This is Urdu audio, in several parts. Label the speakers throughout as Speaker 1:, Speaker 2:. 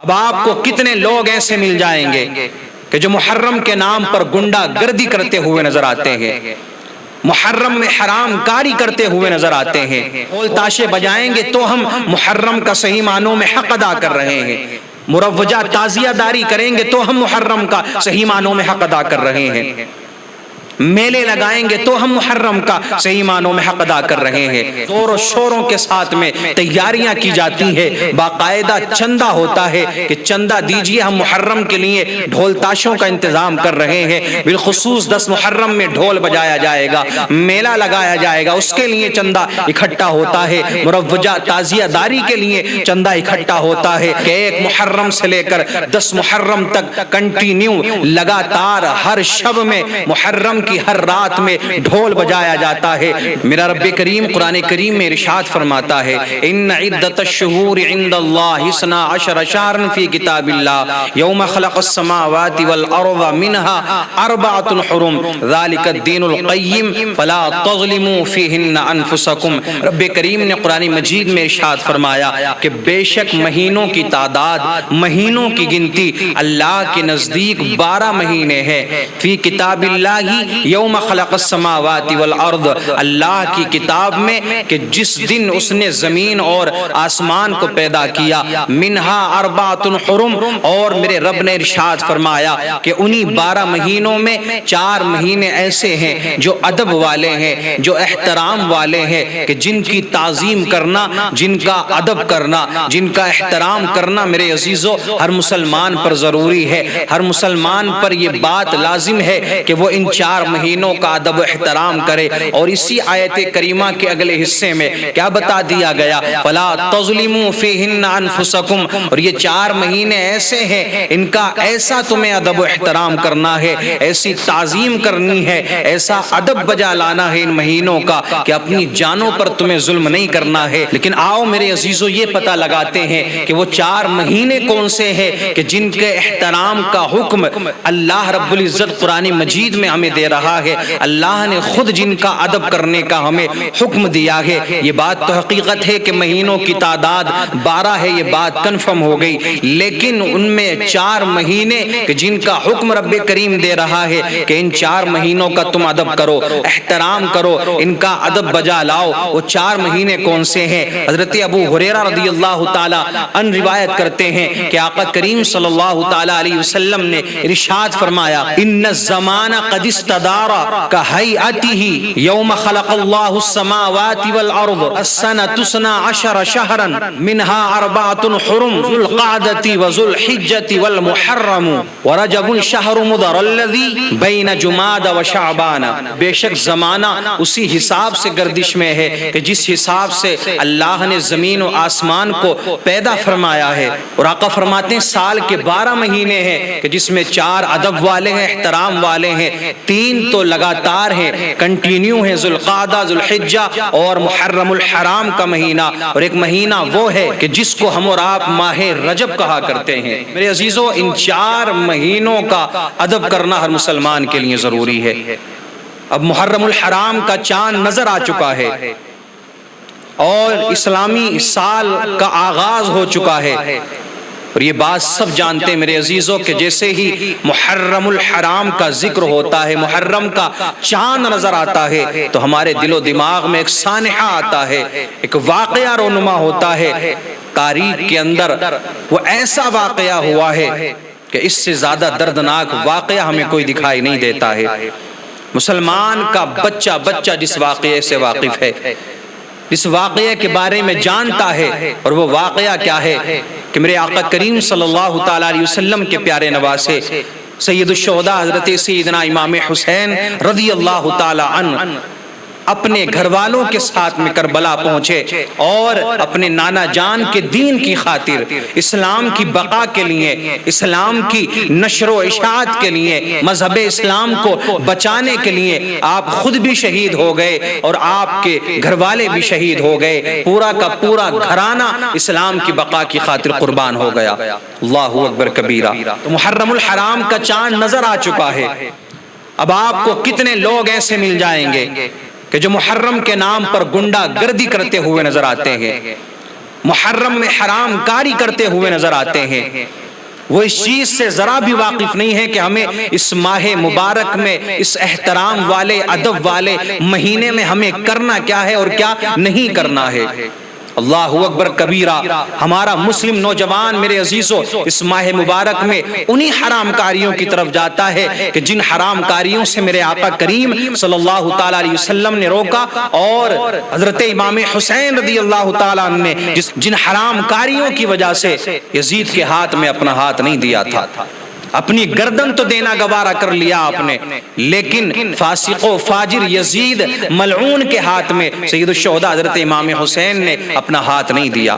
Speaker 1: اب آپ کو کتنے لوگ ایسے مل جائیں گے کہ جو محرم کے نام پر گنڈا گردی کرتے ہوئے نظر آتے ہیں، محرم میں حرام کاری کرتے ہوئے نظر آتے ہیں، ڈھول تاشے بجائیں گے تو ہم محرم کا صحیح معنوں میں حق ادا کر رہے ہیں، مروجہ تعزیہ داری کریں گے تو ہم محرم کا صحیح معنوں میں حق ادا کر رہے ہیں، میلے لگائیں گے تو ہم محرم کا صحیح معنوں میں حق ادا کر رہے ہیں، زور و شوروں کے ساتھ میں تیاریاں کی جاتی ہیں، باقاعدہ چندہ ہوتا ہے کہ چندہ دیجئے، ہم محرم کے لیے ڈھول تاشوں کا انتظام کر رہے ہیں، بالخصوص 10 محرم میں ڈھول بجایا جائے گا، میلہ لگایا جائے گا، اس کے لیے چندہ اکٹھا ہوتا ہے، مروجہ تعزیہ داری کے لیے چندہ اکٹھا ہوتا ہے کہ 1 محرم سے لے کر 10 محرم تک کنٹینیو لگاتار ہر شب میں محرم کی ہر رات میں ڈھول بجایا جاتا ہے۔ میرا رب کریم قرآن کریم میں ارشاد فرماتا ہے، ان عدت الشہور عند اللہ 12 شہرا فی کتاب اللہ یوم خلق السماوات والارض منها 4 حرم ذلك الدین القیم فلا تظلموا فیہن انفسکم۔ رب کریم نے قرآن مجید میں ارشاد فرمایا کہ بے شک مہینوں کی تعداد، مہینوں کی گنتی اللہ کے نزدیک 12 مہینے ہیں، فی کتاب اللہ یوم خلق السماوات والارض، اللہ کی کتاب میں کہ جس دن اس نے زمین اور آسمان کو پیدا کیا، منہا 4 حرم، اور میرے رب نے ارشاد فرمایا کہ انہی 12 مہینوں میں 4 مہینے ایسے ہیں جو ادب والے ہیں، جو احترام والے ہیں، کہ جن کی تعظیم کرنا، جن کا ادب کرنا، جن کا احترام کرنا میرے عزیزو ہر مسلمان پر ضروری ہے، ہر مسلمان پر یہ بات لازم ہے کہ وہ ان 4 مہینوں کا ادب و احترام کرے۔ اور اسی آیت کریمہ کے اگلے حصے میں کیا بتا دیا گیا؟ فَلَا تَظْلِمُوا فِيهِنَّ أَنفُسَكُمْ، اور یہ 4 مہینے ایسے ہیں، ان کا ایسا تمہیں ادب و احترام کرنا ہے، ایسی تعظیم کرنی ہے، ایسا ادب بجا لانا ہے ان مہینوں کا کہ اپنی جانوں پر تمہیں ظلم نہیں کرنا ہے۔ لیکن آؤ میرے عزیزو یہ پتہ لگاتے ہیں کہ وہ 4 مہینے کون سے ہیں کہ جن کے احترام کا حکم اللہ رب العزت قرآن مجید میں ہمیں دے رہا ہے، اللہ نے خود جن کا ادب کرنے کا ہمیں حکم دیا ہے۔ یہ بات تو حقیقت ہے کہ مہینوں کی تعداد 12 ہے، یہ بات کنفرم ہو گئی، لیکن ان میں 4 مہینے کہ جن کا حکم رب کریم دے رہا ہے کہ ان 4 مہینوں کا تم ادب کرو، احترام کرو، ان کا ادب بجا لاؤ، وہ 4 مہینے کون سے ہیں؟ حضرت ابو ہریرہ رضی اللہ تعالی عنہ روایت کرتے ہیں کہ آقا کریم صلی اللہ تعالی علیہ وسلم نے ارشاد فرمایا، ان الزمان قد استدار كهيئته يوم خلق الله السماوات والأرض السنة 12 شهرا منها 4 حرم ذو القعدة وذو الحجة والمحرم ورجب شهر مضر الذي بين جماد وشعبان۔ بے شک زمانہ اسی حساب سے گردش میں ہے کہ جس حساب سے اللہ نے زمین و آسمان کو پیدا فرمایا ہے، اور آقا فرماتے ہیں سال کے 12 مہینے ہیں کہ جس میں 4 ادب والے ہیں، احترام والے ہیں، 3 تو لگاتار ہیں، کنٹینیو ہیں، ذوالقعدہ، ذوالحجہ اور محرم الحرام کا مہینہ، اور ایک مہینہ وہ ہے کہ جس کو ہم اور آپ ماہ رجب کہا کرتے ہیں۔ میرے عزیزو ان 4 مہینوں کا ادب کرنا ہر مسلمان کے لیے ضروری ہے۔ اب محرم الحرام کا چاند نظر آ چکا ہے اور اسلامی سال کا آغاز ہو چکا ہے، اور یہ بات سب جانتے ہیں میرے عزیزوں کہ جیسے ہی محرم الحرام کا ذکر ہوتا ہے، محرم کا چاند نظر آتا ہے، تو ہمارے دل و دماغ میں ایک سانحہ آتا ہے، ایک واقعہ رونما ہوتا ہے۔ تاریخ کے اندر وہ ایسا واقعہ ہوا ہے کہ اس سے زیادہ دردناک واقعہ ہمیں کوئی دکھائی نہیں دیتا ہے۔ مسلمان کا بچہ جس واقعے سے واقف ہے، اس واقعے کے بارے میں جانتا ہے، اور وہ واقعہ کیا ہے کہ میرے آقا کریم صلی اللہ تعالی علیہ وسلم کے پیارے نواسے سید الشہداء حضرت سیدنا امام حسین رضی اللہ تعالی عنہ اپنے گھر والوں کے ساتھ میں کربلا پہنچے، اور اپنے نانا جان کے دین کی خاطر، اسلام کی بقا کے لیے، اسلام کی نشر و اشاعت کے لیے، مذہب اسلام کو بچانے کے لیے آپ خود بھی شہید ہو گئے اور آپ کے گھر والے بھی شہید ہو گئے، پورا کا پورا گھرانہ اسلام کی بقا کی خاطر قربان ہو گیا۔ اللہ اکبر کبیرہ۔ تو محرم الحرام کا چاند نظر آ چکا ہے۔ اب آپ کو کتنے لوگ ایسے مل جائیں گے کہ جو محرم کے نام پر گنڈا گردی کرتے ہوئے نظر آتے ہیں، محرم میں حرام کاری کرتے ہوئے نظر آتے ہیں، وہ اس چیز سے ذرا بھی واقف نہیں ہے کہ ہمیں اس ماہ مبارک میں اس احترام والے ادب والے مہینے میں ہمیں کرنا کیا ہے اور کیا نہیں کرنا ہے۔ اللہ اکبر کبیرہ، ہمارا مسلم نوجوان میرے عزیزو اس ماہ مبارک میں انہی حرام کاریوں کی طرف جاتا ہے کہ جن حرام کاریوں سے میرے آقا کریم صلی اللہ تعالیٰ علیہ وسلم نے روکا، اور حضرت امام حسین رضی اللہ تعالیٰ عنہ نے جن حرام کاریوں کی وجہ سے یزید کے ہاتھ میں اپنا ہاتھ نہیں دیا تھا۔ اپنی گردن تو دینا گوارا کر لیا آپ نے، لیکن فاسق و فاجر یزید ملعون کے ہاتھ میں سید الشہداء حضرت امام حسین نے اپنا ہاتھ نہیں دیا۔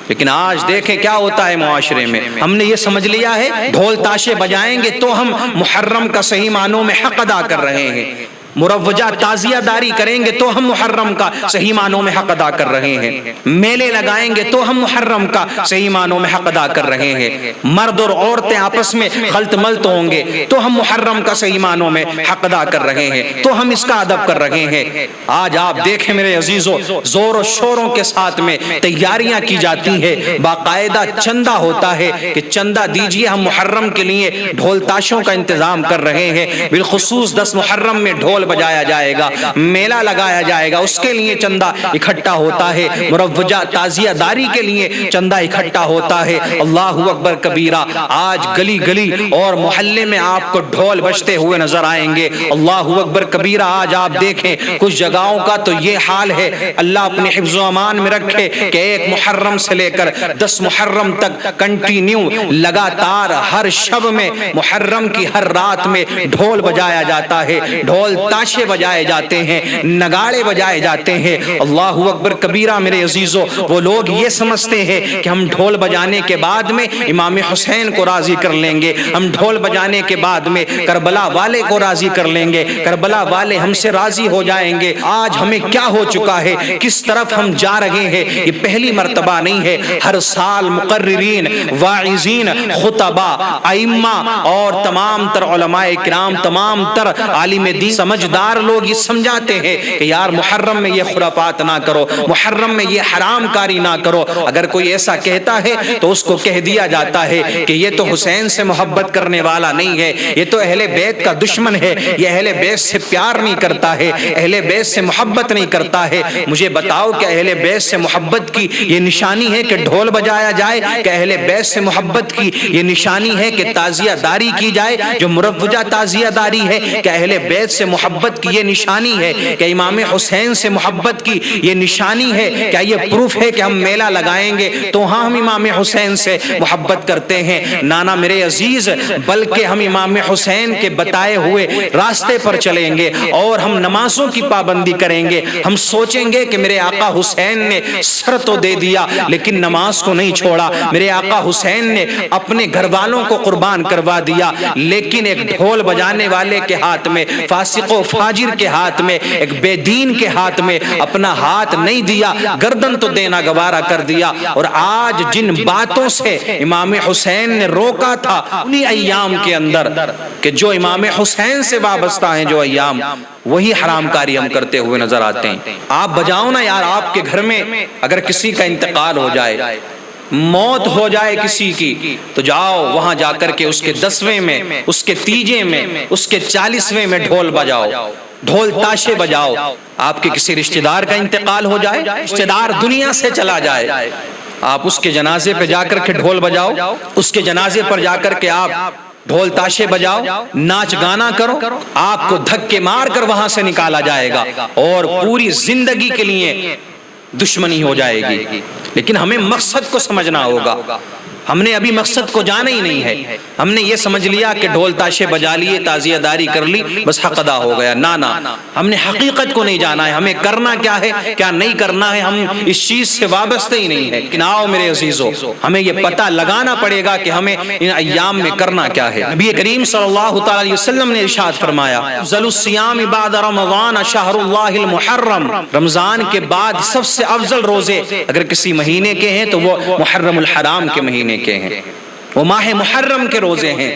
Speaker 1: لیکن آج دیکھیں کیا ہوتا ہے معاشرے میں، ہم نے یہ سمجھ لیا ہے ڈھول تاشے بجائیں گے تو ہم محرم کا صحیح معنوں میں حق ادا کر رہے ہیں، مروجہ تعزیہ داری کریں گے تو ہم محرم کا صحیح معنوں میں حق ادا کر رہے ہیں، میلے لگائیں گے تو ہم محرم کا صحیح معنوں میں حق ادا کر رہے ہیں، مرد اور عورتیں آپس میں خلط ملط ہوں گے تو ہم محرم کا صحیح معنوں میں حق ادا کر رہے ہیں، تو ہم اس کا ادب کر رہے ہیں۔ آج آپ دیکھیں میرے عزیزو، زور و شوروں کے ساتھ میں تیاریاں کی جاتی ہیں، باقاعدہ چندہ ہوتا ہے کہ چندہ دیجئے، ہم محرم کے لیے ڈھول تاشوں کا انتظام کر رہے ہیں، بالخصوص 10 محرم میں ڈھول بجایا جائے گا، میلہ لگایا جائے گا، اس کے لیے چندہ اکٹھا ہوتا ہے، مروجہ تعزیہ داری کے لیے چندہ اکٹھا ہوتا ہے۔ اللہ اکبر کبیرہ، آج گلی گلی اور محلے میں آپ کو ڈھول بجتے ہوئے نظر آئیں گے۔ اللہ اکبر کبیرہ، آج آپ دیکھیں کچھ جگہوں کا تو یہ حال ہے، اللہ اپنے حفظ و امان میں رکھے کہ 1 محرم سے لے کر 10 محرم تک کنٹینیو لگاتار ہر شب میں محرم کی ہر رات میں ڈھول بجایا جاتا ہے، ڈھول تاشے بجائے جاتے ہیں، نگاڑے بجائے جاتے ہیں۔ اللہ اکبر کبیرہ میرے عزیزو، وہ لوگ یہ سمجھتے ہیں کہ ہم ڈھول بجانے کے بعد میں امام حسین کو راضی کر لیں گے، ہم ڈھول بجانے کے بعد میں کربلا والے کو راضی کر لیں گے، کربلا والے ہم سے راضی ہو جائیں گے۔ آج ہمیں کیا ہو چکا ہے، کس طرف ہم جا رہے ہیں، یہ پہلی مرتبہ نہیں ہے، ہر سال مقررین، واعظین، خطبہ، ائمہ اور تمام تر علماء کرام، تمام تر عالم دین، سمجھدار لوگ یہ سمجھاتے ہیں کہ یار محرم میں یہ خرافات نہ کرو، محرم میں یہ حرام کاری نہ کرو۔ اگر کوئی ایسا کہتا ہے تو اس کو کہہ دیا جاتا ہے کہ یہ تو حسین سے محبت کرنے والا نہیں ہے، یہ تو اہل بیت کا دشمن ہے، یہ اہل بیت سے پیار نہیں کرتا ہے، اہل بیت سے محبت نہیں کرتا ہے۔ مجھے بتاؤ کہ اہل بیت سے محبت کی یہ نشانی ہے کہ ڈھول بجایا جائے، کہ اہل بیت سے محبت کی یہ نشانی ہے کہ تعزیہ داری کی جائے جو مروجہ تعزیہ داری ہے، کہ اہل بیت سے محبت کی یہ نشانی ہے، کہ امام حسین سے محبت کی یہ نشانی ہے، کیا یہ پروف ہے کہ ہم میلہ لگائیں گے تو ہاں ہم امام حسین سے محبت کرتے ہیں؟ نانا میرے عزیز، بلکہ ہم امام حسین کے بتائے ہوئے راستے پر چلیں گے اور ہم نمازوں کی پابندی کریں گے۔ ہم سوچیں گے کہ میرے آقا حسین نے سر تو دے دیا لیکن نماز کو نہیں چھوڑا، میرے آقا حسین نے اپنے گھر والوں کو قربان کروا دیا لیکن ایک ڈھول بجانے والے کے ہاتھ میں، فاسق و فاجر کے ہاتھ میں، ایک بے دین کے ہاتھ میں اپنا ہاتھ نہیں دیا، گردن تو دینا گوارا کر دیا۔ اور آج جن باتوں سے امام حسین نے روکا تھا انہی ایام کے اندر، کہ جو امام حسین سے وابستہ ہیں جو ایام، وہی حرام کاری ہم کرتے ہوئے نظر آتے ہیں۔ آپ بجاؤ نا یار، آپ کے گھر میں اگر کسی کا انتقال ہو جائے، موت ہو جائے کسی کی، تو جاؤ وہاں جا کر کے اس کے 10ویں میں، اس کے 3 میں، اس کے 40ویں میں ڈھول بجاؤ، ڈھول تاشے بجاؤ۔ آپ کے کسی رشتہ دار کا انتقال ہو جائے، رشتہ دار دنیا سے چلا جائے، آپ اس کے جنازے پہ جا کر کے ڈھول بجاؤ، اس کے جنازے پر جا کر کے آپ ڈھول تاشے بجاؤ، ناچ گانا کرو، آپ کو دھکے مار کر وہاں سے نکالا جائے گا اور پوری زندگی کے لیے دشمنی ہو جائے گی۔ لیکن ہمیں مقصد کو سمجھنا ہوگا، ہم نے ابھی مقصد کو جانا ہی نہیں ہے، ہم نے یہ سمجھ لیا کہ ڈھول تاشے بجا لیے، تعزیہ داری کر لی، بس حق ادا ہو گیا۔ نہ ہم نے حقیقت کو نہیں جانا ہے، ہمیں کرنا کیا ہے کیا نہیں کرنا ہے، ہم اس چیز سے وابستہ ہی نہیں ہے۔ لیکن آؤ میرے عزیزو، ہمیں یہ پتہ لگانا پڑے گا کہ ہمیں ان ایام میں کرنا کیا ہے۔ نبی کریم صلی اللہ تعالی علیہ وسلم نے ارشاد فرمایا، افضل الصیام بعد رمضان شہر اللہ المحرم، رمضان کے بعد سب سے افضل روزے اگر کسی مہینے کے ہیں تو وہ محرم الحرام کے مہینے کے ہیں، وہ ماہ محرم کے روزے ہیں۔